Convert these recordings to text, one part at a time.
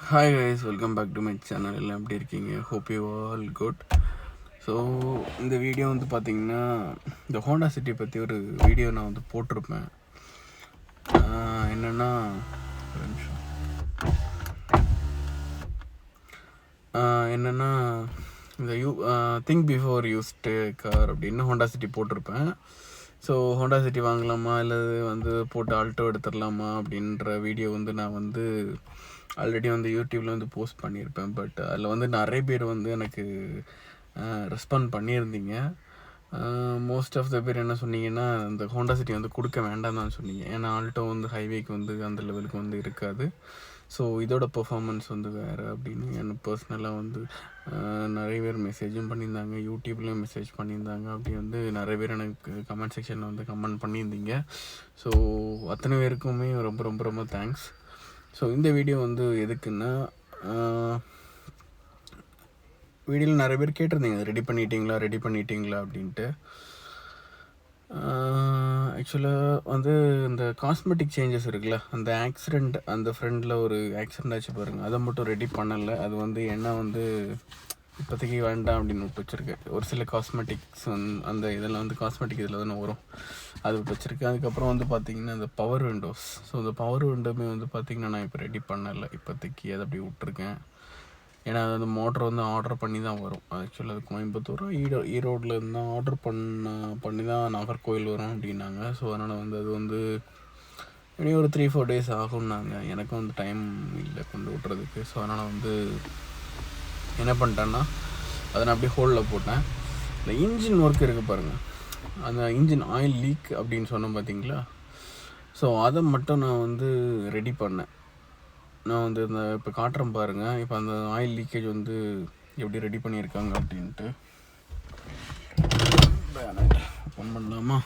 Hi guys, welcome back to my channel. எல்லாம் எப்படி இருக்கீங்க? Hope you all good. So இந்த வீடியோ வந்து பார்த்தீங்கன்னா, இந்த ஹோண்டா சிட்டி பற்றி ஒரு வீடியோ நான் வந்து போட்டிருப்பேன். என்னென்னா ஒரு நிமிஷம். என்னென்னா இந்த திங்க் பிஃபோர் யூஸ்டு கார் அப்படின்னு ஹோண்டா சிட்டி போட்டிருப்பேன். ஸோ ஹோண்டா சிட்டி வாங்கலாமா இல்லை வந்து போட்டு ஆல்டோ எடுத்துடலாமா அப்படின்ற வீடியோ வந்து நான் வந்து ஆல்ரெடி வந்து யூடியூப்பில் வந்து போஸ்ட் பண்ணியிருப்பேன். பட் அதில் வந்து நிறைய பேர் வந்து எனக்கு ரெஸ்பாண்ட் பண்ணியிருந்தீங்க. மோஸ்ட் ஆஃப் த பேர் என்ன சொன்னீங்கன்னா, இந்த ஹோண்டா சிட்டி வந்து கொடுக்க வேண்டாம் தான் சொன்னீங்க. ஏன்னா ஆல்டோ வந்து ஹைவேக்கு வந்து அந்த லெவலுக்கு வந்து இருக்காது. ஸோ இதோட பெர்ஃபார்மன்ஸ் வந்து வேறு அப்படின்னு எனக்கு பர்சனலாக வந்து நிறைய பேர் மெசேஜும் பண்ணியிருந்தாங்க, யூடியூப்லேயும் மெசேஜ் பண்ணியிருந்தாங்க. அப்படி வந்து நிறைய பேர் எனக்கு கமெண்ட் செக்ஷனில் வந்து கமெண்ட் பண்ணியிருந்தீங்க. ஸோ அத்தனை பேருக்குமே ரொம்ப ரொம்ப ரொம்ப தேங்க்ஸ். ஸோ இந்த வீடியோ வந்து எதுக்குன்னா, வீடியோவில் நிறைய பேர் கேட்டிருந்தீங்க, ரெடி பண்ணிட்டீங்களா அப்படின்ட்டு. ஆக்சுவலாக வந்து இந்த காஸ்மெட்டிக் சேஞ்சஸ் இருக்குல்ல, அந்த ஆக்சிடெண்ட், அந்த ஃப்ரெண்டில் ஒரு ஆக்சிடெண்ட் ஆச்சு பாருங்கள், அதை மட்டும் ரெடி பண்ணலை. அது வந்து என்ன வந்து இப்போதைக்கு வேண்டாம் அப்படின்னு விட்டு வச்சுருக்கேன். ஒரு சில காஸ்மெட்டிக்ஸ் அந்த இதெல்லாம் வந்து காஸ்மெட்டிக் இதில் தானே வரும், அது விட்டு வச்சுருக்கேன். அதுக்கப்புறம் வந்து பார்த்திங்கன்னா இந்த பவர் விண்டோஸ். ஸோ இந்த பவர் விண்டோமே வந்து பார்த்திங்கன்னா நான் இப்போ ரெடி பண்ணலை, இப்போதைக்கு அதை அப்படி விட்ருக்கேன். ஏன்னா அது வந்து மோட்டர் வந்து ஆர்டர் பண்ணி தான் வரும். ஆக்சுவலாக அது கோயம்புத்தூர் ஈரோடில் இருந்தால் ஆர்டர் பண்ணி தான் நாகர்கோவில் வரும் அப்படின்னாங்க. ஸோ அதனால் வந்து அது வந்து எப்படியும் ஒரு 3-4 days ஆகும்னாங்க. எனக்கும் வந்து டைம் இல்லை கொண்டு விட்றதுக்கு. ஸோ அதனால் வந்து என்ன பண்ணிட்டேன்னா, அதை நான் அப்படியே ஹோல்டில் போட்டேன். இந்த இன்ஜின் ஒர்க் இருக்குது பாருங்கள், அந்த இன்ஜின் ஆயில் லீக் அப்படின்னு சொன்னேன் பார்த்தீங்களா. ஸோ அதை மட்டும் நான் வந்து ரெடி பண்ணேன். நான் வந்து இந்த இப்போ காட்டுறேன் பாருங்கள். இப்போ அந்த ஆயில் லீக்கேஜ் வந்து எப்படி ரெடி பண்ணியிருக்காங்க அப்படின்ட்டு. ஓப்பன் பண்ணலாமா?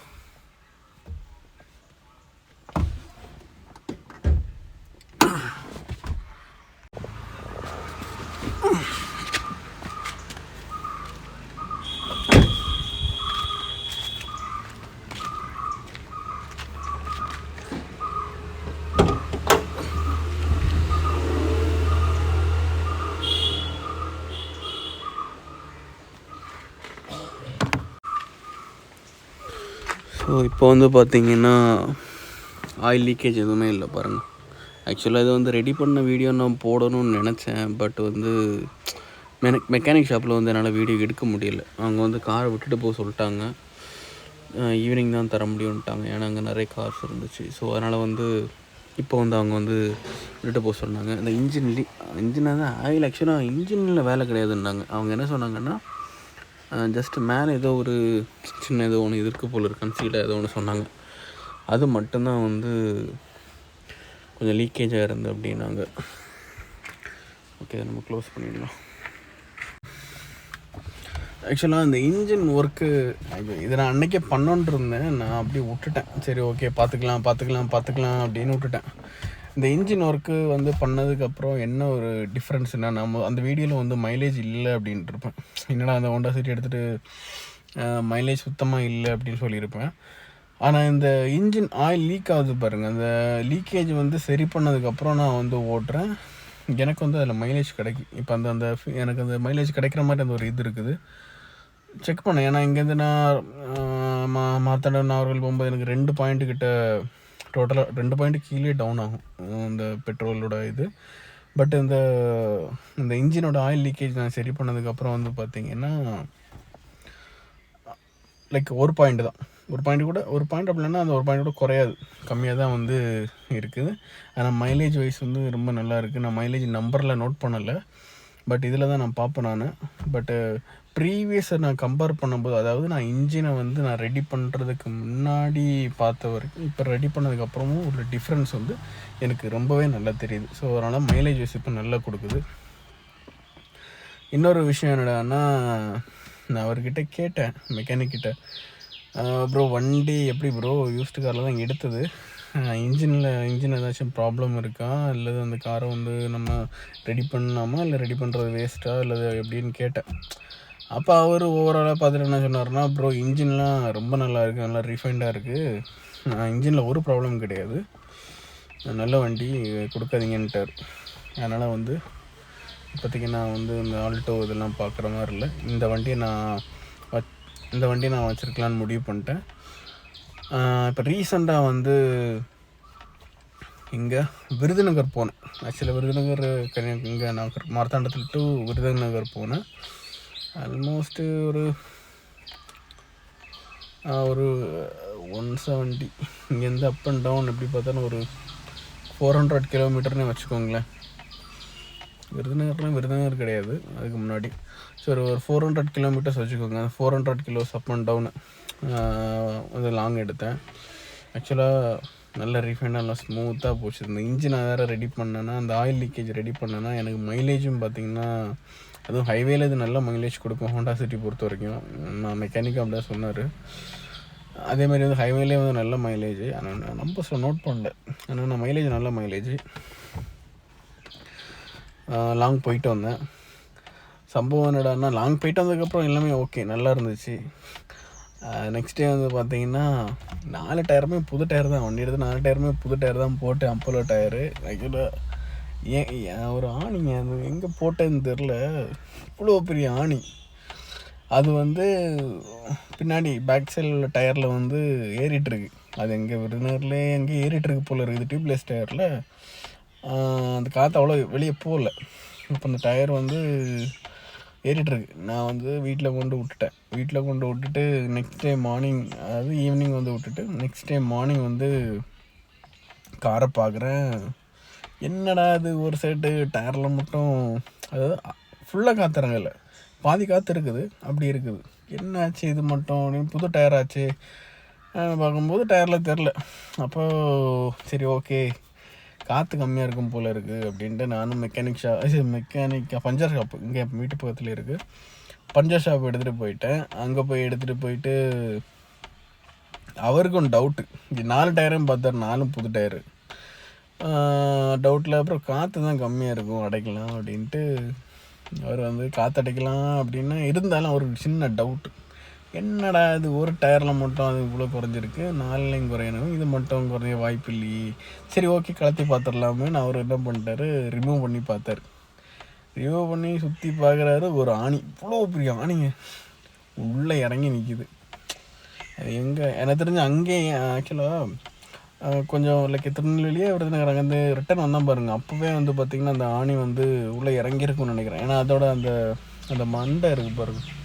ஸோ இப்போ வந்து பார்த்திங்கன்னா ஆயில் லீக்கேஜ் எதுவுமே இல்லை பாருங்கள். ஆக்சுவலாக இது வந்து ரெடி பண்ண வீடியோ நான் போடணும்னு நினச்சேன். பட் வந்து மெக்கானிக் ஷாப்பில் வந்து என்னால் வீடியோ எடுக்க முடியல. அவங்க வந்து காரை விட்டுட்டு போக சொல்லிட்டாங்க. ஈவினிங் தான் தர முடியும்ட்டாங்க, ஏன்னா அங்கே நிறைய கார்ஸ் இருந்துச்சு. ஸோ அதனால் வந்து இப்போ வந்து அவங்க வந்து விட்டுட்டு போக சொன்னாங்க. இந்த இன்ஜின் வந்து ஆயில் ஆக்சுவலாக இன்ஜினில் வேலை கிடையாதுன்னாங்க. அவங்க என்ன சொன்னாங்கன்னா, ஜஸ்ட்டு மேலே ஏதோ ஒரு சின்ன ஏதோ ஒன்று இது இருக்குது போல் இருக்கு, கன்சீலாக ஏதோ ஒன்று சொன்னாங்க. அது மட்டும்தான் வந்து கொஞ்சம் லீக்கேஜாக இருந்து அப்படின்னாங்க. ஓகே, நம்ம க்ளோஸ் பண்ணிடலாம். ஆக்சுவலாக அந்த இன்ஜின் ஒர்க்கு இதை நான் அன்றைக்கே பண்ணோன்ட்டு இருந்தேன். நான் அப்படியே விட்டுட்டேன். சரி, ஓகே, பார்த்துக்கலாம் அப்படின்னு விட்டுட்டேன். இந்த இன்ஜின் ஒர்க்கு வந்து பண்ணதுக்கப்புறம் என்ன ஒரு டிஃப்ரென்ஸ்னால், நம்ம அந்த வீடியோவில் வந்து மைலேஜ் இல்லை அப்படின்ட்டு இருப்பேன். என்னடா அந்த ஹோண்டா சிட்டி எடுத்துகிட்டு மைலேஜ் சுத்தமாக இல்லை அப்படின்னு சொல்லியிருப்பேன். ஆனால் இந்த இன்ஜின் ஆயில் லீக் ஆகுது பாருங்கள், அந்த லீக்கேஜ் வந்து சரி பண்ணதுக்கப்புறம் நான் வந்து ஓட்டுறேன். எனக்கு வந்து அதில் மைலேஜ் கிடைக்கும். இப்போ அந்த எனக்கு அந்த மைலேஜ் கிடைக்கிற மாதிரி அந்த ஒரு இது இருக்குது. செக் பண்ணேன். ஏன்னா இங்கேருந்து நான் மாத்தண்டன் நாகர்கோவில் போகும்போது எனக்கு 2 பாயிண்ட் கிட்ட, டோட்டலாக 2 பாயிண்ட் கீழே டவுன் ஆகும் இந்த பெட்ரோலோட இது. பட் இந்த இன்ஜினோட ஆயில் லீக்கேஜ் நான் சரி பண்ணதுக்கப்புறம் வந்து பார்த்திங்கன்னா லைக் 1 பாயிண்ட் தான், 1 பாயிண்ட் அப்படின்னா அந்த 1 பாயிண்ட் கூட குறையாது, கம்மியாக தான் வந்து இருக்குது. ஆனால் மைலேஜ் வைஸ் வந்து ரொம்ப நல்லா இருக்குது. நான் மைலேஜ் நம்பரில் நோட் பண்ணலை, பட் இதில் தான் நான் பார்ப்பேன் நான். பட்டு ப்ரீவியஸை நான் கம்பேர் பண்ணும்போது, அதாவது நான் இன்ஜினை வந்து நான் ரெடி பண்ணுறதுக்கு முன்னாடி பார்த்த வரைக்கும் இப்போ ரெடி பண்ணதுக்கப்புறமும் ஒரு டிஃப்ரென்ஸ் வந்து எனக்கு ரொம்பவே நல்லா தெரியுது. ஸோ அதனால் மைலேஜ் வைஸ் இப்போ நல்லா கொடுக்குது. இன்னொரு விஷயம் என்னடான்னா, நான் அவர்கிட்ட கேட்டேன், மெக்கானிக்கிட்ட, ப்ரோ வண்டி எப்படி ப்ரோ யூஸ்டு காரில் தான் எடுத்தது, இன்ஜின் ஏதாச்சும் ப்ராப்ளம் இருக்கா, இல்லை அந்த காரை வந்து நம்ம ரெடி பண்ணலாமா, இல்லை ரெடி பண்ணுறது வேஸ்ட்டாக இல்லை எப்படின்னு கேட்டேன். அப்போ அவர் ஓவராலாக பார்த்துட்டு என்ன சொன்னார்னா, ப்ரோ இன்ஜின்லாம் ரொம்ப நல்லா இருக்குது, நல்லா ரீஃபைண்டாக இருக்குது, இன்ஜினில் ஒரு ப்ராப்ளம் கிடையாது, நல்ல வண்டி, கொடுக்காதீங்கன்ட்டார். அதனால் வந்து இப்போதைக்கு நான் வந்து இந்த ஆல்டோ இதெல்லாம் பார்க்குற மாதிரி இல்லை. இந்த வண்டியை நான் வச்சுருக்கலான்னு முடிவு பண்ணிட்டேன். இப்போ ரீசெண்டாக வந்து இங்கே விருதுநகர் போனேன். ஆக்சுவலாக விருதுநகர் இங்கே நான் மார்த்தாண்டத்தில் டு விருதுநகர் போனேன். ஆல்மோஸ்ட்டு ஒரு 170 இங்கேருந்து அப் அண்ட் டவுன் எப்படி பார்த்தாலும் ஒரு 400 கிலோமீட்டர்னே வச்சுக்கோங்களேன். விருதுநகர் கிடையாது, அதுக்கு முன்னாடி. ஸோ ஒரு 400 கிலோமீட்டர்ஸ் வச்சுக்கோங்க. 400 கிலோஸ் அப் அண்ட் டவுனு வந்து லாங் எடுத்தேன். ஆக்சுவலாக நல்ல ரீஃபைண்டாக நல்லா ஸ்மூத்தாக போச்சு. இந்த இன்ஜின் வேறு ரெடி பண்ணேன்னா, அந்த ஆயில் லீக்கேஜ் ரெடி பண்ணேன்னா எனக்கு மைலேஜும் பார்த்திங்கன்னா, அதுவும் ஹைவேல இது நல்ல மைலேஜ் கொடுக்கும் ஹோண்டா சிட்டி பொறுத்த வரைக்கும். நான் மெக்கானிக் அப்படி தான் சொன்னார். அதேமாதிரி வந்து ஹைவேலே வந்து நல்ல மைலேஜ். ஆனால் நான் ரொம்ப நோட் பண்ணல. ஆனால் நான் மைலேஜ் நல்ல மைலேஜ். லாங் போயிட்டு வந்தேன். சம்பவம் என்னடான்னா, லாங் போயிட்டு வந்ததுக்கப்புறம் எல்லாமே ஓகே, நல்லா இருந்துச்சு. நெக்ஸ்ட் டே வந்து பார்த்திங்கன்னா 4 டயருமே புது டயர் தான். வண்டி எடுத்து 4 டயருமே புது டயர் தான் போட்டேன். Apollo tyre. ஆக்சுவலாக ஒரு ஆணிங்க, அது எங்கே போட்டேன்னு தெரில, இவ்வளோ பெரிய ஆணி. அது வந்து பின்னாடி பேக் சைடில் உள்ள டயரில் வந்து ஏறிட்டுருக்கு. அது எங்கே விருதுநகர்லேயே எங்கேயும் ஏறிட்டுருக்கு போல் இருக்குது. டியூப்லெஸ் டயரில் அந்த காற்று அவ்வளோ வெளியே போகல. இப்போ அந்த டயர் வந்து ஏறிட்டுருக்கு. நான் வந்து வீட்டில் கொண்டு விட்டுட்டு நெக்ஸ்ட் டே மார்னிங், அதாவது ஈவினிங் வந்து விட்டுட்டு நெக்ஸ்ட் டே மார்னிங் வந்து காரை பார்க்குறேன். என்னடா இது, ஒரு சைடு டயரில் மட்டும், அதாவது ஃபுல்லாக காற்று இறங்கலை, பாதி காற்று இருக்குது, அப்படி இருக்குது. என்னாச்சு இது மட்டும் அப்படின்னு புது டயர் ஆச்சு பார்க்கும்போது டயரில் தெரில. அப்போது சரி ஓகே, காற்று கம்மியாக இருக்கும் போல் இருக்குது அப்படின்ட்டு நானும் பஞ்சர் ஷாப்பு இங்கே வீட்டு பக்கத்தில் இருக்குது, பஞ்சர் ஷாப் எடுத்துகிட்டு போயிட்டேன். அங்கே போய் எடுத்துகிட்டு போயிட்டு அவருக்கும் டவுட்டு. 4 டயரும் பார்த்தாரு, 4 புது டயரு. டவுட்டில் அப்புறம் காற்று தான் கம்மியாக இருக்கும், அடைக்கலாம் அப்படின்ட்டு அவர் வந்து காற்று அடைக்கலாம் அப்படின்னா, இருந்தாலும் அவருக்கு சின்ன டவுட்டு. என்னடா இது, ஒரு டயரில் மட்டும் அது இவ்வளோ குறைஞ்சிருக்கு, 4லையும் குறையணும், இது மட்டும் குறைய வாய்ப்பு இல்லையே, சரி ஓகே கலத்தி பார்த்துடலாமேன்னு அவர் என்ன பண்ணிட்டாரு, ரிமூவ் பண்ணி பார்த்தாரு. ரிமூவ் பண்ணி சுற்றி பார்க்குறாரு, ஒரு ஆணி, இவ்வளோ பெரிய ஆணிங்க உள்ளே இறங்கி நிற்கிது. அது எங்கே எனக்கு தெரிஞ்சு அங்கேயே ஆக்சுவலாக கொஞ்சம் லைக் திருநெல்வேலியே விருதுநகர் அங்கேருந்து ரிட்டன் வந்தால் பாருங்கள், அப்போவே வந்து பார்த்திங்கன்னா அந்த ஆணி வந்து உள்ளே இறங்கியிருக்குன்னு நினைக்கிறேன். ஏன்னா அதோட அந்த மண்டை இருக்குது பாருங்கள்,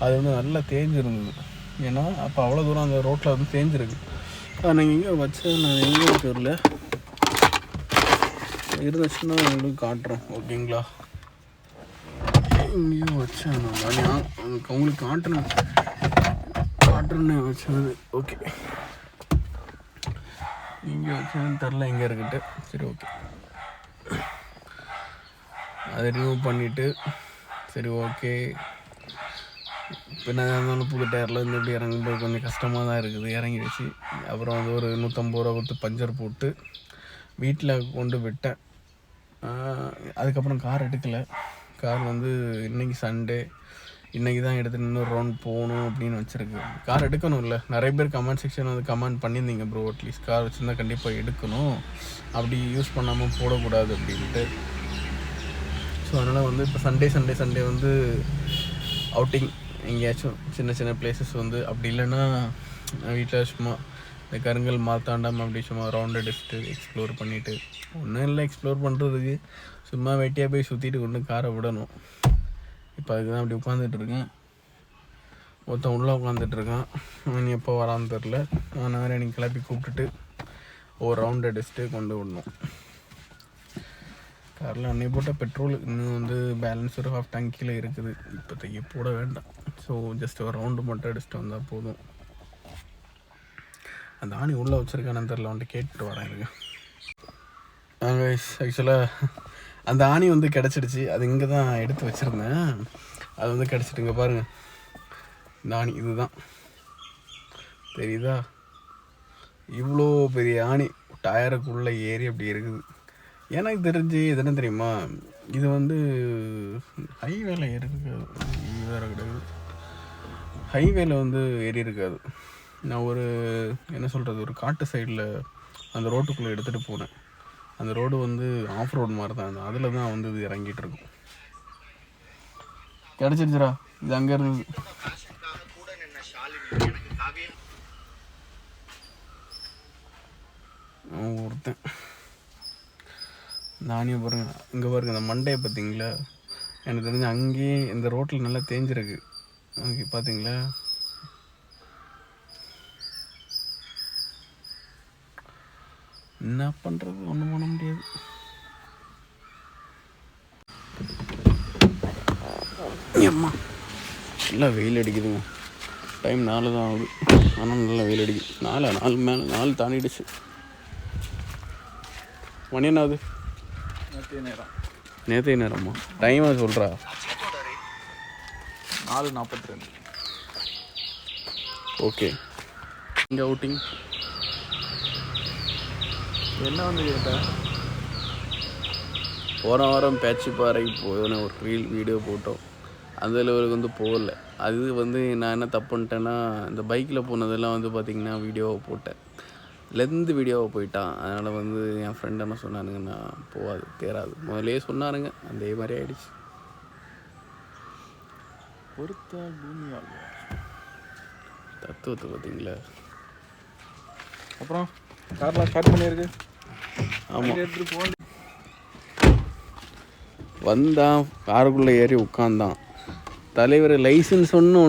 அது வந்து நல்லா தேஞ்சிருந்தது. ஏன்னா அப்போ அவ்வளோ தூரம் அந்த ரோட்டில் வந்து தேஞ்சிருக்கு. நான் எங்கே வச்சேன், நான் எங்கே தெரியல, இருந்துச்சுன்னா உங்களுக்கு காட்டுறேன் ஓகேங்களா. எங்கேயும் வச்சேன் நான் உங்களுக்கு காட்டுறேன்னு வச்சது. ஓகே, எங்கே வச்சேன்னு தெரில, எங்கே இருக்குன்ட்டு. சரி ஓகே, அதை ரிமூவ் பண்ணிவிட்டு சரி ஓகே. இப்போ நான் இருந்தாலும் புது டயரில் இருந்து இப்படி இறங்கும்போது கொஞ்சம் கஷ்டமாக தான் இருக்குது, இறங்கிடுச்சு. அப்புறம் வந்து ஒரு 150 ரூபா கொடுத்து பஞ்சர் போட்டு வீட்டில் கொண்டு விட்டேன். அதுக்கப்புறம் கார் எடுக்கலை. கார் வந்து இன்றைக்கி சண்டே, இன்றைக்கி தான் எடுத்துகிட்டு இன்னொரு ரவுண்ட் போகணும் அப்படின்னு வச்சுருக்கு. கார் எடுக்கணும் இல்லை, நிறைய பேர் கமெண்ட் செக்ஷன் வந்து கமெண்ட் பண்ணியிருந்தீங்க, ப்ரோ அட்லீஸ்ட் கார் வச்சுருந்தா கண்டிப்பாக எடுக்கணும், அப்படி யூஸ் பண்ணாமல் போடக்கூடாது அப்படின்ட்டு. ஸோ அதனால் வந்து இப்போ சண்டே வந்து அவுட்டிங் எங்கேயாச்சும் சின்ன பிளேசஸ் வந்து, அப்படி இல்லைன்னா வீட்டில் சும்மா இந்த கருங்கல் மார்த்தாண்டம் அப்படி சும்மா ரவுண்ட் அடிச்சுட்டு எக்ஸ்ப்ளோர் பண்ணிவிட்டு, ஒன்றும் இல்லை எக்ஸ்ப்ளோர் பண்ணுறதுக்கு, சும்மா வெட்டியாக போய் சுற்றிட்டு கொண்டு காரை விடணும். இப்போ அதுக்கு தான் அப்படி உட்காந்துட்ருக்கேன். ஒருத்தன் உள்ளே உட்காந்துட்ருக்கான், நீ எப்போ வரான்னு தெரில. நான் வேறு எனக்கு கிளப்பி கூப்பிட்டுட்டு ஒரு ரவுண்ட் அடிச்சுட்டு கொண்டு விடணும். காரில் அன்னைக்கு போட்ட பெட்ரோல் இன்னும் வந்து பேலன்ஸ் ஒரு ஹாஃப் டேங்க் கீழே இருக்குது, இப்போதைக்கு போட வேண்டாம். ஸோ ஜஸ்ட் ஒரு ரவுண்டு மட்டும் அடிச்சுட்டு வந்தால் போதும். அந்த ஆணி உள்ளே வச்சுருக்கானு தெரில, வந்துட்டு கேட்டுட்டு வரேன் இருக்கு. ஆக்சுவலாக அந்த ஆணி வந்து கிடச்சிடுச்சு. அது இங்கே தான் எடுத்து வச்சுருந்தேன், அது வந்து கிடச்சிட்டுங்க பாருங்கள். இந்த ஆணி இதுதான் தெரியுதா, இவ்வளோ பெரிய ஆணி டயருக்குள்ளே ஏறி அப்படி இருக்குது. எனக்கு தெரிஞ்சு இது என்ன தெரியுமா, இது வந்து ஹைவேல ஏறிருக்காது, வேறு கிடையாது, ஹைவேல வந்து ஏறி இருக்காது. நான் ஒரு என்ன சொல்கிறது, ஒரு காட்டு சைடில் அந்த ரோட்டுக்குள்ளே எடுத்துகிட்டு போனேன். அந்த ரோடு வந்து ஆஃப் ரோடு மாதிரி தான், அதில் தான் வந்து இது இறங்கிட்டு இருக்கும். கிடச்சிருச்சுரா, இது அங்கே இருந்தது. ஒருத்தன் நானே பாருங்க, இங்கே பாருங்க இந்த மண்டையை பார்த்தீங்களா, எனக்கு தெரிஞ்சு அங்கேயே இந்த ரோட்டில் நல்லா தேஞ்சிருக்கு. ஓகே பார்த்தீங்களா, என்ன பண்ணுறது, ஒன்றும் பண்ண முடியாது. அம்மா நல்லா வெயில் அடிக்குதுங்க. டைம் 4 தான் ஆகுது, ஆனால் நல்லா வெயில் அடிக்குது. 4 மேலே 4 தாண்டிடுச்சு. மணி என்ன ஆகுது? நேற்றைய நேரம்மா டைமாக சொல்கிறா? 4:42. ஓகே. இங்கே அவுட்டிங் என்ன வந்து கேட்டேன்? போன வாரம் பேச்சுப்பாறை போன ஒரு வீடியோ போட்டோம், அந்த லெவலுக்கு வந்து போகல. அது வந்து நான் என்ன தப்பு பண்ணிட்டேன்னா, இந்த பைக்கில் போனதெல்லாம் வந்து பார்த்திங்கன்னா வீடியோவை போட்டேன், லெந்து வீடியோவை போயிட்டான். அதனால் வந்து என் ஃப்ரெண்ட் என்ன சொன்னானுங்க, நான் போகாது தேராது முதலே சொன்னானுங்க, அதே மாதிரி ஆயிடுச்சு. பொறுத்த பூமியால் தத்துவத்தை பார்த்தீங்களா. அப்புறம் கார்லாம் ஸ்டார்ட் பண்ணியிருக்கு. ஆமாம், எடுத்துகிட்டு போன் வந்தான், காருக்குள்ளே ஏறி உட்காந்தான். தலைவர் லைசன்ஸ் ஒன்று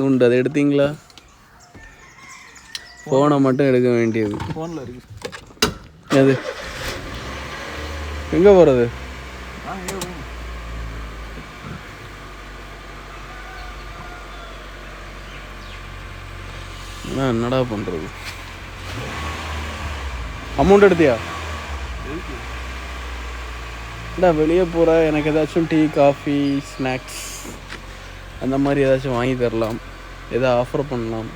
உண்டு, அதை எடுத்தீங்களா? ஃபோனை மட்டும் எடுக்க வேண்டியது. ஃபோனில் இருக்கு. அது எங்கே போகிறது? என்னடா பண்ணுறது? அமௌண்ட் எடுத்தியா? இல்லை, வெளியே போகிற எனக்கு ஏதாச்சும் டீ காஃபி ஸ்நாக்ஸ் அந்த மாதிரி ஏதாச்சும் வாங்கி தரலாம், எதாவது ஆஃபர் பண்ணலாம்,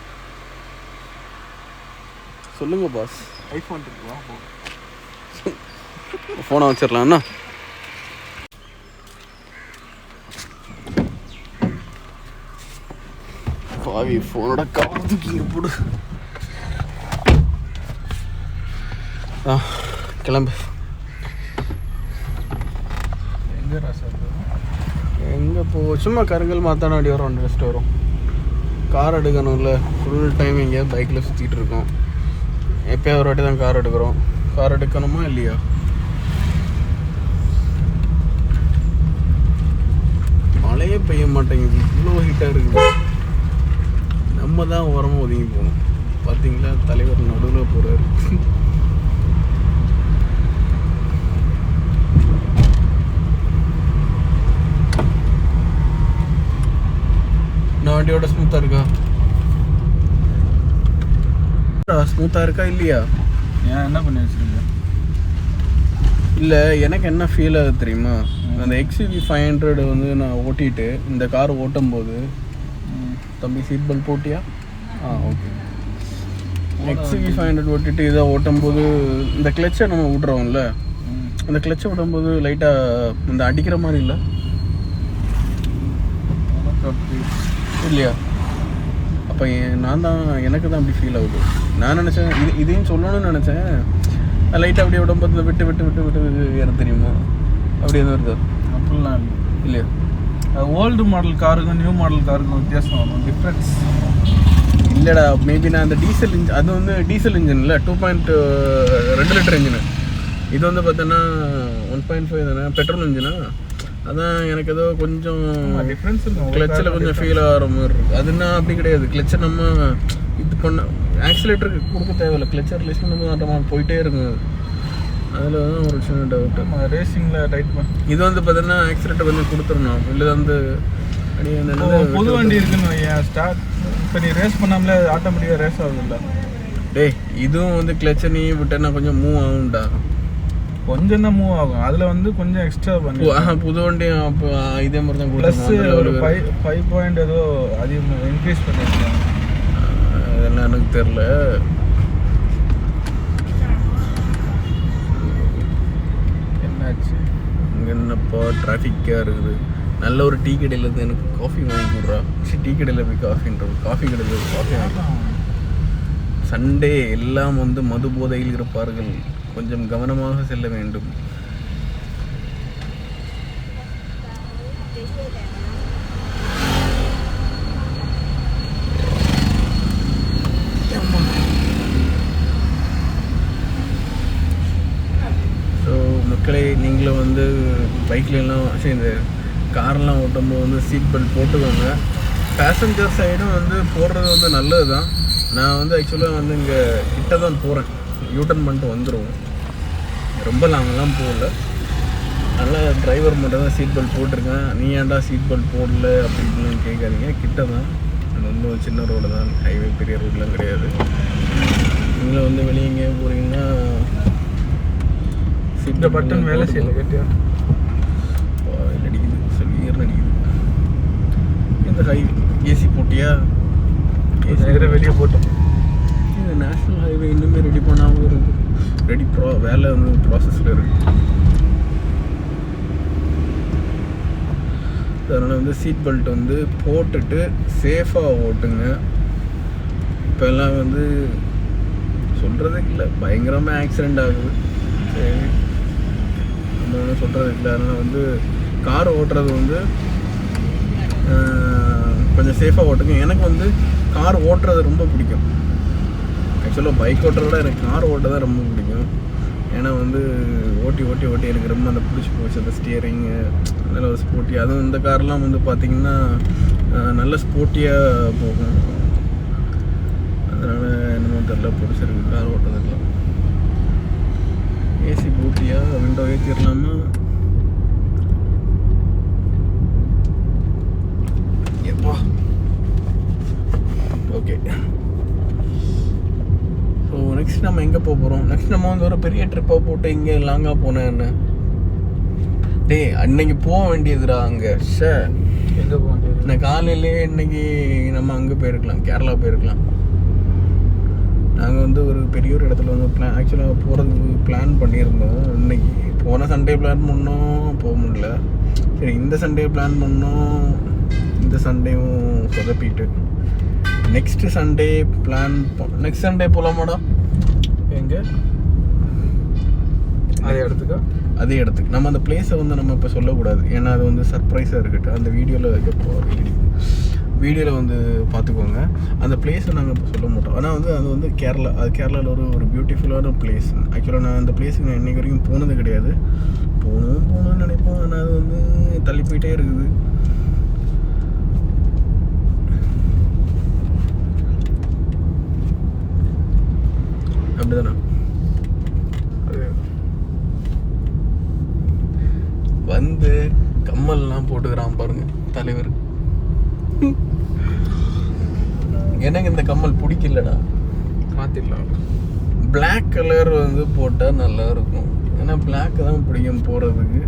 சொல்லுங்க பாஸ். ஐஃபோன் இருக்குவா? ஃபோனை வச்சிடலாம்ண்ணா. பாவி ஃபோனோட கவர் தூக்கி போடு. கிளம்பு. எங்கே ராசா? எங்கே போ, சும்மா கருங்கல் மாத்தான அடி வரும், 2 ரெஸ்ட் வரும். கார் எடுக்கணும்ல, ஃபுல் டைம் எங்கேயாவது பைக்கில் சுற்றிட்டு இருக்கோம். எப்போயா ஒரு வாட்டி தான் கார் எடுக்கிறோம். கார் எடுக்கணுமா இல்லையா? மழையே பெய்ய மாட்டேங்குது, இவ்வளோ ஹீட்டாக இருக்குது. நம்ம தான் ஓரமாக ஒதுங்கி போகணும். பார்த்தீங்களா, தலைவர் நடுவில் போகிறாரு. நான் வண்டியோட ஸ்மூத்தாக இருக்கா? ஸ்மூத்தாக இருக்கா இல்லையா? ஏன் என்ன பண்ணி வச்சுருங்க? இல்லை, எனக்கு என்ன ஃபீல் ஆகுது தெரியுமா, அந்த XUV 500 வந்து நான் ஓட்டிட்டு இந்த கார் ஓட்டும் போது, தம்பி சீட் பெல்ட் போட்டியா? ஓகே. XUV 500 ஓட்டிட்டு இதை ஓட்டும் போது இந்த கிளச்சை நம்ம விட்றோம்ல, அந்த கிளச்சை விடும்போது லைட்டாக இந்த அடிக்கிற மாதிரி இல்லை இல்லையா? அப்போ நான் தான், எனக்கு தான் அப்படி ஃபீல் ஆகுது. நான் நினச்சேன் இதையும் சொல்லணும்னு நினச்சேன். லைட்டாக அப்படியே விடும்போது விட்டு விட்டு விட்டு விட்டு ஏற தெரியுமா, அப்படி எதுவும் வருது? அப்படிலாம் இல்லை இல்லையா? ஓல்டு மாடல் காருக்கும் நியூ மாடல் காருக்கும் வித்தியாசம் வரும், டிஃப்ரென்ஸ் இல்லைடா. மேபி நான் அந்த டீசல் இன்ஜின், அது வந்து டீசல் இன்ஜின் இல்லை, 2.2 லிட்டர் இன்ஜினு. இது வந்து பார்த்தோன்னா 1.5 தானே, பெட்ரோல் இன்ஜினா. அதான் எனக்கு ஏதோ கொஞ்சம் டிஃப்ரென்ஸ் இருக்கும். கிளச்சில் கொஞ்சம் ஃபீல் ஆகிற மாதிரி இருக்குது. அதுனா அப்படி கிடையாது. கிளச்சை நம்ம இது பண்ண ஆக்சிலேட்டருக்கு கொடுக்க தேவையில்லை, கிளச்சை ரிலீஸ் பண்ணும்போது போயிட்டே இருக்கும். அதில் தான் ஒரு சின்ன டவுட்டு. ரேசிங்கில் டைட் பண்ண இது வந்து பார்த்தீங்கன்னா ஆக்சிலேட்டர் வந்து கொடுத்துடணும், இல்லை வந்து அப்படியே புது வண்டி இருக்குன்னு வையன், ஸ்டார்ட் இப்போ நீ ரேஸ் பண்ணாமலே ஆட்டோமேட்டிக்காக ரேஸ் ஆகுதுல்ல. டேய், இதுவும் வந்து கிளச்சை நீ விட்டேன்னா கொஞ்சம் மூவ் ஆகும்டா. கொஞ்சம் தான் மூவ் ஆகும், அதில் வந்து கொஞ்சம் எக்ஸ்ட்ரா பண்ணி புது வண்டியும் அப்போ இதே மாதிரி தான் ப்ளஸ் ஒரு 5 பாயிண்ட் ஏதோ அதிகமாக இன்க்ரீஸ் பண்ணியிருக்காங்க. அதெல்லாம் எனக்கு தெரில. என்னாச்சு இங்கே என்னப்பா டிராஃபிக்காக இருக்குது. நல்ல ஒரு டீ கடையில் இருந்து எனக்கு காஃபி வாங்கி கொடுறா. டீ கடையில் போய் காஃபி கடையில் காஃபி வாங்கி. சண்டே எல்லாம் வந்து மது போதையில் இருப்பார்கள், கொஞ்சம் கவனமாக செல்ல வேண்டும். ஸோ மக்களே, நீங்களும் வந்து பைக்லாம் சரி இந்த கார்லாம் ஓட்டும்போது வந்து சீட் பெல்ட் போட்டுக்கோங்க. பேசஞ்சர் சைடும் வந்து போடுறது வந்து நல்லது தான். நான் வந்து ஆக்சுவலாக வந்து இங்கே கிட்ட தான் போகிறேன், யூட்டர்ன் பண்ணிட்டு வந்துடுவோம், ரொம்ப லாங்கெல்லாம் போகல. அதனால் டிரைவர் மட்டும் தான் சீட் பெல்ட் போட்டிருக்கேன். நீ ஏன்டா சீட் பெல்ட் போடல அப்படின்னு கேட்காதீங்க, கிட்ட தான், அது வந்து ஒரு சின்ன ரோடு தான், ஹைவே பெரிய ரோடெலாம் கிடையாது. நீங்களும் வந்து வெளியே எங்கேயே போகிறீங்கன்னா இந்த பட்டன் வேலை செய்யல கேட்டியா, நடிக்குது சொல்லியர் நடிக்குது. இந்த ஹை ஏசி போட்டியா, நேரம் வெளியே போட்டோம். இந்த நேஷ்னல் ஹைவே இன்னுமே ரெடி பண்ணாமல் இருக்குது, வேலை வந்து ப்ராசஸில் இருக்குது. அதனால் வந்து சீட் பெல்ட் வந்து போட்டுட்டு சேஃபாக ஓட்டுங்க. இப்போ எல்லாம் வந்து சொல்கிறதுக்கு இல்லை, பயங்கரமாக ஆக்சிடெண்ட் ஆகுது. சரி, நம்ம ஒன்றும் சொல்கிறதுக்கு இல்லை. அதனால் வந்து கார் ஓட்டுறது வந்து கொஞ்சம் சேஃபாக ஓட்டுங்க. எனக்கு வந்து கார் ஓட்டுறது ரொம்ப பிடிக்கும். ஆக்சுவலாக பைக் ஓட்டுறத விட எனக்கு கார் ஓட்ட தான் ரொம்ப பிடிக்கும். ஏன்னா வந்து ஓட்டி ஓட்டி ஓட்டி எனக்கு ரொம்ப அந்த பிடிச்சி போச்சு, அந்த ஸ்டியரிங்கு நல்ல ஒரு ஸ்போர்ட்டி. அதுவும் இந்த கார்லாம் வந்து பார்த்திங்கன்னா நல்ல ஸ்போர்ட்டியாக போகும். அதனால் என்னமோ தெரியல, பிடிச்சிருக்கு கார் ஓட்டுறதுக்கெலாம். ஏசி போட்டியா, விண்டோ ஏற்றிடலாமா? எப்பா ஓகே. ஸோ நெக்ஸ்ட் நம்ம எங்கே போக போகிறோம்? நெக்ஸ்ட் நம்ம வந்து ஒரு பெரிய ட்ரிப்பாக போட்டு இங்கே லாங்காக போனேன். என்ன அன்னைக்கு போக வேண்டியதுடா அங்கே. சார் எங்கே போக வேண்டியது? நான் காலையிலே இன்னைக்கு நம்ம அங்கே போயிருக்கலாம், கேரளா போயிருக்கலாம். நாங்கள் வந்து ஒரு பெரிய ஒரு இடத்துல வந்து ஆக்சுவலாக போகிறதுக்கு பிளான் பண்ணியிருந்தோம். இன்னைக்கு போன சண்டே பிளான் பண்ணோம், போக முடியல. சரி, இந்த சண்டே பிளான் பண்ணோம், இந்த சண்டேவும் சொதப்பிட்டு next Sunday plan. Next Sunday போகலாமாடா? எங்கே? அதே இடத்துக்கு. நம்ம அந்த பிளேஸை வந்து நம்ம இப்போ சொல்லக்கூடாது, ஏன்னா அது வந்து சர்ப்ரைஸாக இருக்கட்டும். அந்த வீடியோவில் வந்து பார்த்துக்கோங்க. அந்த பிளேஸை நாங்கள் இப்போ சொல்ல மாட்டோம். ஆனால் வந்து அது வந்து கேரளாவில் ஒரு பியூட்டிஃபுல்லான பிளேஸ். ஆக்சுவலாக நான் அந்த பிளேஸுக்கு நான் இன்றைக்கு வரைக்கும் போனது கிடையாது. போகணும்னு நினைப்போம், ஆனால் அது வந்து தள்ளி போயிட்டே இருக்குது. அப்படிதானே? வந்து கம்மல்லாம் போட்டுக்கிறான் பாருங்க தலைவர். எனக்கு இந்த கம்மல் பிடிக்கலடா, மாற்றிடலாம். பிளாக் கலர் வந்து போட்டால் நல்லா இருக்கும். ஏன்னா பிளாக் தான் பிடிக்கும் போகிறதுக்கு.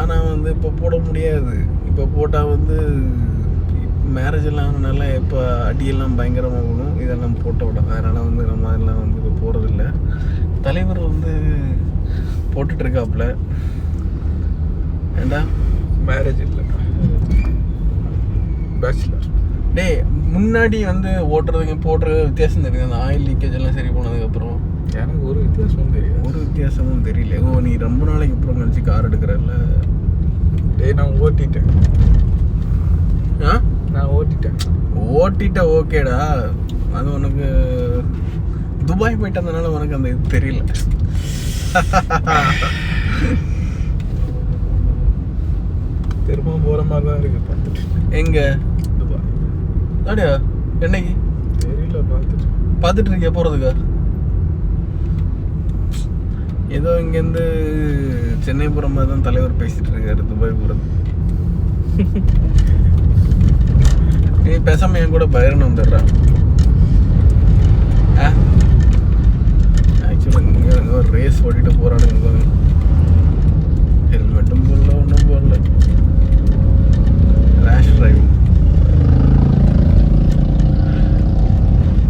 ஆனால் வந்து இப்போ போட முடியாது. இப்போ போட்டால் வந்து மேரேஜ் எல்லாம் ஆனதுனால இப்போ அடியெல்லாம் பயங்கரமாகணும், இதெல்லாம் போட்ட விட. அதனால் வந்து நம்ம அதெல்லாம் வந்து இப்போ போகிறதில்ல. தலைவர் வந்து போட்டுட்ருக்காப்புல. ஏண்டா மேரேஜ் இல்லை, பேச்சுலர். முன்னாடி வந்து ஓட்டுறதுக்கு போடுற வித்தியாசம் தெரியுது. அந்த ஆயில் லீக்கேஜ் எல்லாம் சரி போனதுக்கப்புறம் எனக்கு ஒரு வித்தியாசமும் தெரியாது. ஒரு வித்தியாசமும் தெரியல. நீ ரொம்ப நாளைக்கு அப்புறம் கழிச்சு கார் எடுக்கிறல்ல? நான் ஓட்டிட்டேன். நான் ஓட்டிட்டேன். ஓகேடா, அது உனக்கு துபாய் போயிட்டு வந்தனால உனக்கு அந்த இது தெரியல. திரும்ப போகிற மாதிரி தான் இருக்கு பார்த்துட்டு. எங்கே? துபாய். அப்படியா? என்னைக்கு? தெரியல, பார்த்துட்டு இருக்கியா போகிறதுக்கா? ஏதோ இங்கேருந்து சென்னை போகிற மாதிரி தான் தலைவர் பேசிகிட்டு இருக்காரு, துபாய் போகிறது. நீ பேசாம என் கூட பைரன் வந்துடுறா. ஆக்சுவலாக இங்கே ஒரு ரேஸ் ஓட்டிட்டு போகிறானுங்க. ஹெல்மெட்டும் போடல, ஒன்றும் போடல. ரேஷ் டிரைவிங்.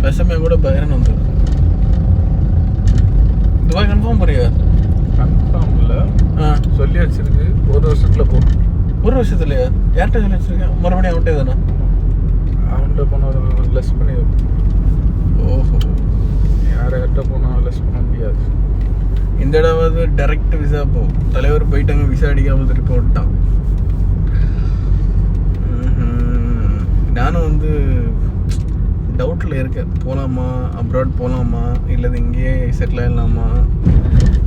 பேசாம என் கூட பைரன் வந்துடும். துபாய் கன்ஃபார்ம் போறியா? கன்ஃபார்ம் இல்லை, சொல்லி வச்சிருக்கு. ஒரு வருஷத்தில் போகும். ஒரு வருஷத்துலையா? யார்கிட்ட சொல்லி வச்சிருக்கேன்? மறுபடியும் அவன்கிட்ட தானே? அவன்கிட்ட போனால் லெஸ் பண்ணி. ஓஹோ, யார்கிட்ட போனால் லெஸ் பண்ண முடியாது. இந்த தடவை டைரக்ட் விசா போ. தலைவர் போயிட்டாங்க, விசா அடிக்காமல் திருப்பி விட்டான். நானும் வந்து டவுட்டில் இருக்கேன், போகலாமா, அப்ராட் போகலாமா, இல்லை இங்கேயே செட்டில் ஆகலாமா.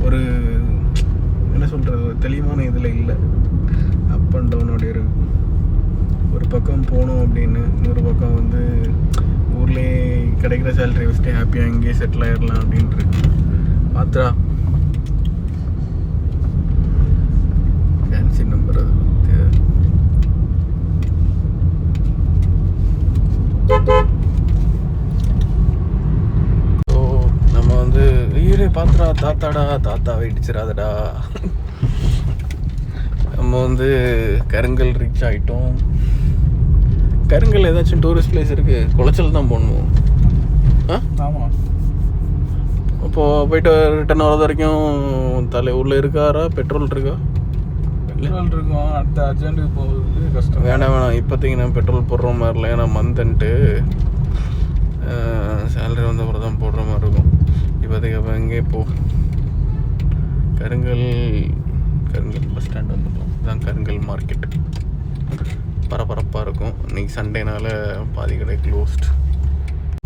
ஒரு என்ன சொல்கிறது, தெளிவான இதில் இல்லை. அப் அண்ட் டவுனோட இருக்கு. ஒரு பக்கம் போகணும் அப்படின்னு, இன்னொரு பக்கம் வந்து ஊர்லேயே கிடைக்கிற சேலரி வச்சுட்டு ஹாப்பியாக இங்கேயே செட்டில் ஆகிடலாம் அப்படின்ட்டு மாத்திரா ஃபேன்சி நம்பர். அது நம்ம வந்து ஐயரே பாத்திரா தாத்தாவை இடிச்சிடாதடா. நம்ம வந்து கருங்கல் ரீச் ஆகிட்டோம். கருங்கல் ஏதாச்சும் டூரிஸ்ட் பிளேஸ் இருக்கு? குளச்சல் தான் போகணும். ஆமாம். அப்போது போயிட்டு ரிட்டர்ன் வரது வரைக்கும் உள்ளே இருக்காரா? பெட்ரோல் இருக்கா? பெட்ரோல் இருக்கும். அடுத்த அர்ஜென்ட்டுக்கு போகிறது கஷ்டம். வேணாம் இப்போதைக்கு நான் பெட்ரோல் போடுற மாதிரி இல்லை. ஏன்னா மந்த்ன்ட்டு சேலரி வந்த அப்புறம் தான் போடுற மாதிரி இருக்கும். இப்போதைக்கு அப்போ எங்கே கருங்கல் பஸ் ஸ்டாண்ட் வந்துடும். இதுதான் கருங்கல் மார்க்கெட்டு. பரபரப்பாக இருக்கும். இன்றைக்கி சண்டேனால பாதி கடை க்ளோஸ்ட்.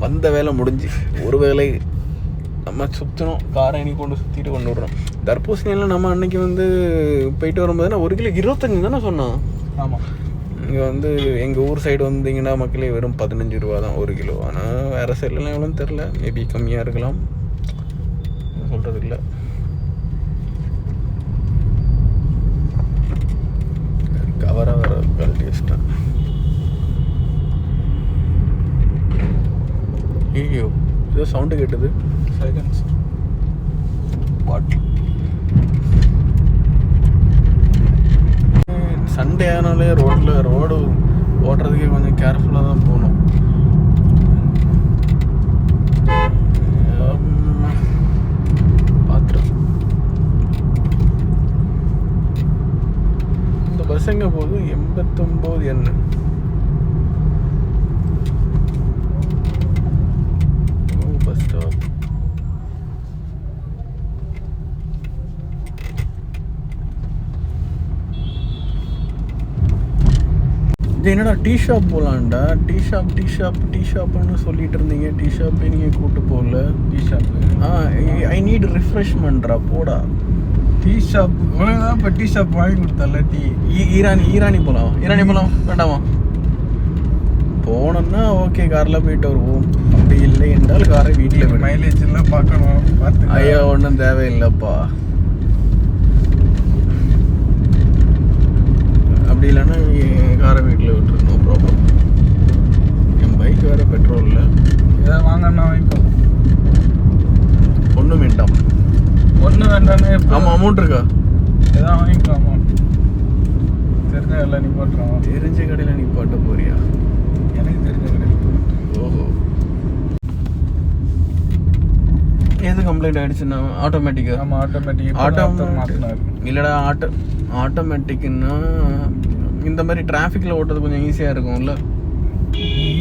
வந்த வேலை முடிஞ்சு. ஒரு வேலை நம்ம சுற்றணும், காரை இன்னைக்கு சுற்றிட்டு கொண்டு விட்றோம். தர்பூசணியெல்லாம் நம்ம அன்றைக்கி வந்து போயிட்டு வரும்போதுனா 1 கிலோ 25 தானே சொன்னான். ஆமாம். இங்கே வந்து எங்கள் ஊர் சைடு வந்தீங்கன்னா மக்களே வெறும் 15 ரூபா தான் 1 கிலோ. ஆனால் வேறு சைட்லாம் எவ்வளோன்னு தெரில, மேபி கம்மியாக இருக்கலாம், சொல்கிறது இல்லை. கவராக வேறு குவாலிட்டி வச்சுட்டேன். ஐயோ ஏதோ சவுண்டு கேட்டது. சைலன்ஸ் பாட்டில். சண்டே ஆனாலே ரோடு ஓட்டுறதுக்கே கொஞ்சம் கேர்ஃபுல்லாக தான் போகணும். பார்த்துரு. இந்த பஸ் எங்கே போகுது? 89 என்ன பஸ் ஸ்டாப். இது என்னடா டீ ஷாப் போகலான்டா. டீ ஷாப்னு சொல்லிட்டு இருந்தீங்க. டீ ஷாப்பே நீங்கள் கூப்பிட்டு போகல. Tea shop. ஐ நீட் ரிஃப்ரெஷ்மெண்ட்ரா. போடா டீ ஷாப். தான் இப்போ டீ ஷாப் வாங்கி கொடுத்தால. டீ ஈரானி போகலாம். வேண்டாமா? போனோம்னா ஓகே, காரில் போயிட்டு வருவோம். அப்படி இல்லை என்றால் காரை வீட்டில் மைலேஜ் எல்லாம் பார்க்கணும். பார்த்து ஐயா ஒன்றும் தேவையில்லைப்பா. அப்படி இல்லைன்னா காரை வீட்டில் விட்டுரு, நோ ப்ராப்ளம். என் பைக் வேறு பெட்ரோல் இல்லை. எதாவது வாங்கண்ணா வாங்கிக்கோ. ஒன்றும் வேண்டாம். ஒன்றும் வேண்டாமே. ஆமாம், அமௌண்ட் இருக்கா? எதாவது வாங்கிக்கலாமா? தெரிஞ்ச எல்லாம் நீ போட்டுறான். தெரிஞ்ச கடையில் நீ பாட்ட போறியா? எனக்கு தெரிஞ்ச கடையில். ஓஹோ. எது கம்ப்ளைண்ட் ஆகிடுச்சுன்னா ஆட்டோமேட்டிக்கா? ஆமாம், ஆட்டோமேட்டிக். மாற்றினார். இல்லைடா, ஆட்டோமேட்டிக்குன்னா இந்த மாதிரி டிராஃபிக்கில் ஓட்டுறது கொஞ்சம் ஈஸியாக இருக்கும்ல.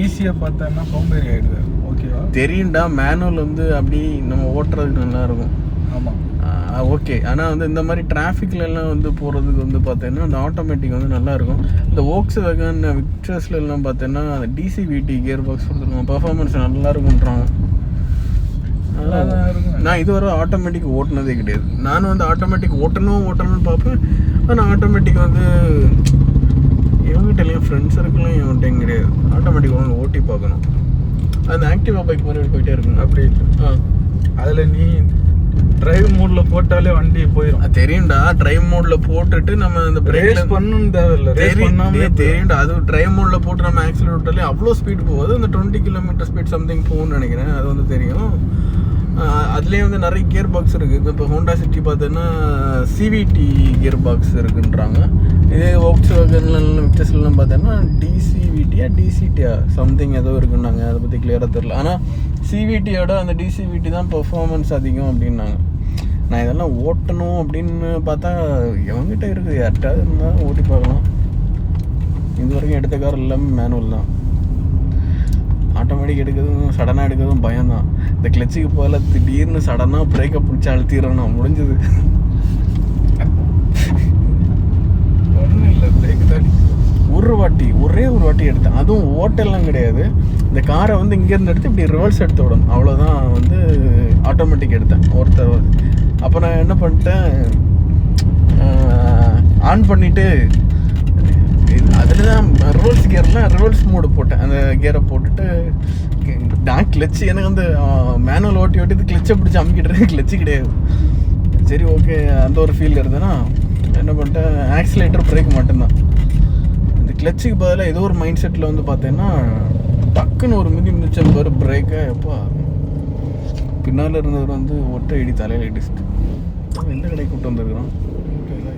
ஈஸியாக பார்த்தோன்னா சோம்பேறி ஆகிடுது. ஓகேவா? தெரியும்டா, மேனுவல் வந்து அப்படி நம்ம ஓட்டுறதுக்கு நல்லாயிருக்கும். ஆமாம், ஓகே. ஆனால் வந்து இந்த மாதிரி டிராஃபிக்லலாம் வந்து போகிறதுக்கு வந்து பார்த்தீங்கன்னா அந்த ஆட்டோமேட்டிக் வந்து நல்லாயிருக்கும். இந்த வோக்ஸ் வேகன் விக்டர்ஸ்லாம் பார்த்தீங்கன்னா அந்த டிசிவிடி கியர் பாக்ஸ் கொடுத்துருக்கோம். பர்ஃபார்மன்ஸ் நல்லா இருக்குன்றாங்க. நான் இதுவரை ஆட்டோமேட்டிக் ஓட்டினதே கிடையாது. நானும் வந்து ஆட்டோமேட்டிக் ஓட்டணும்னு பார்ப்பேன். ஆனால் ஆட்டோமேட்டிக் வந்து இவங்ககிட்ட இல்லையா, ஃப்ரெண்ட்ஸ் இருக்கலாம், இவன்கிட்டையும் கிடையாது. ஆட்டோமேட்டிக் ஒன்று ஓட்டி பார்க்கணும். அந்த ஆக்டிவா பைக் மாதிரி போயிட்டே இருக்குங்க. அப்படி இல்லை. அதில் நீ டிரைவ் மோடில் போட்டாலே வண்டி போயிடும். தெரியும்டா, டிரைவ் மோடில் போட்டுட்டு நம்ம அந்த பிரேக் பண்ணணும்னு தேவையில்லை. தெரியும்டா, அது டிரைவ் மோடில் போட்டு நம்ம ஆக்சிலேட் விட்டாலே அவ்வளோ ஸ்பீட் போகுது. அந்த 20 கிலோமீட்டர் ஸ்பீட் சம்திங் போகும்னு நினைக்கிறேன். அது வந்து தெரியும். அதுலேயே வந்து நிறைய கியர் பாக்ஸ் இருக்குது. இப்போ ஹோண்டா சிட்டி பார்த்தோன்னா சிவிடி கியர் பாக்ஸ் இருக்குன்றாங்க. இதே வோக்ஸ் வேகன்லாம் விக்டர்ஸ்லாம் பார்த்தோன்னா டிசிடியா சம்திங் ஏதோ இருக்குன்னாங்க. அதை பற்றி கிளியராக தெரில. ஆனால் சிவிடியோட அந்த டிசிவிடி தான் பெர்ஃபார்மன்ஸ் அதிகம் அப்படின்னாங்க. நான் இதெல்லாம் ஓட்டணும் அப்படின்னு பார்த்தா எவங்கிட்ட இருக்குது, யார்கிட்ட இருந்தால் ஓட்டி பார்க்கலாம். இது வரைக்கும் எடுத்த கார் எல்லாமே மேனுவல் தான். ஆட்டோமேட்டிக் எடுக்கிறதும் சடனாக எடுக்கிறதும் பயம்தான். இந்த கிளச்சுக்கு போகல திடீர்னு சடனாக பிரேக்கை பிடிச்சி அழுத்திடுறேன் நான், முடிஞ்சது. ஒன்றும் இல்லை, பிரேக் தான். ஒரே ஒரு வாட்டி எடுத்தேன், அதுவும் ஓட்டெல்லாம் கிடையாது. இந்த காரை வந்து இங்கேருந்து எடுத்து இப்படி ரிவர்ஸ் எடுத்து விடணும், அவ்வளோதான். வந்து ஆட்டோமேட்டிக் எடுத்தேன் ஒருத்தர். அப்போ நான் என்ன பண்ணிட்டேன், ஆன் பண்ணிவிட்டு அதில் தான் ரிவர்ஸ் மோடு போட்டேன். அந்த கியரை போட்டுட்டு நான் கிளச்சு, எனக்கு வந்து மேனுவல் ஓட்டி இது கிளச்சை பிடிச்சி அமுக்கிட்டுறேன், கிளச்சு கிடையாது. சரி ஓகே, அந்த ஒரு ஃபீல் இருந்ததுன்னா என்ன பண்ணிட்டேன், ஆக்சிலேட்டர் பிரேக் மட்டும்தான். இந்த கிளச்சுக்கு பதிலாக ஏதோ ஒரு மைண்ட் செட்டில் வந்து பார்த்தேன்னா டக்குன்னு ஒரு மிதிச்ச பாரு பிரேக்கை. எப்போ பின்னால் இருந்தவர் வந்து ஒற்றை இடி தலையில் இடிச்சுட்டு எந்த கடைக்கு கூப்பிட்டு வந்துருக்குறோம்.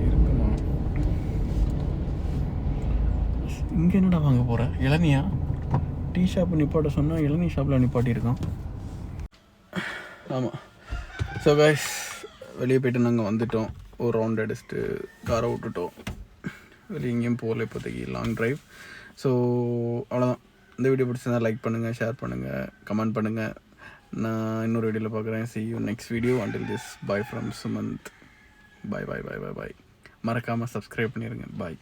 இருக்குமா? இங்கே என்னடா வாங்க போகிறேன், இளநியா? டீ ஷாப்பு நிப்பாட்ட சொன்னால் இளநீ ஷாப்பில் நிப்பாட்டியிருக்கான். ஆமாம். ஸோ கைஸ், வெளியே போய்ட்டு நாங்கள் வந்துட்டோம். ஒரு ரவுண்ட் அடிச்சுட்டு காரை விட்டுட்டோம். வெளியே எங்கேயும் போகல இப்போதைக்கு, லாங் ட்ரைவ். ஸோ அவ்வளோதான். இந்த வீடியோ பிடிச்சிருந்தா லைக் பண்ணுங்கள், ஷேர் பண்ணுங்கள், கமெண்ட் பண்ணுங்கள். நான் இன்னொரு வீடியோவில் பார்க்குறேன். see you next video. until this, bye from Sumant. bye. மறக்காமல் சப்ஸ்கிரைப் பண்ணிடுங்க. பாய்.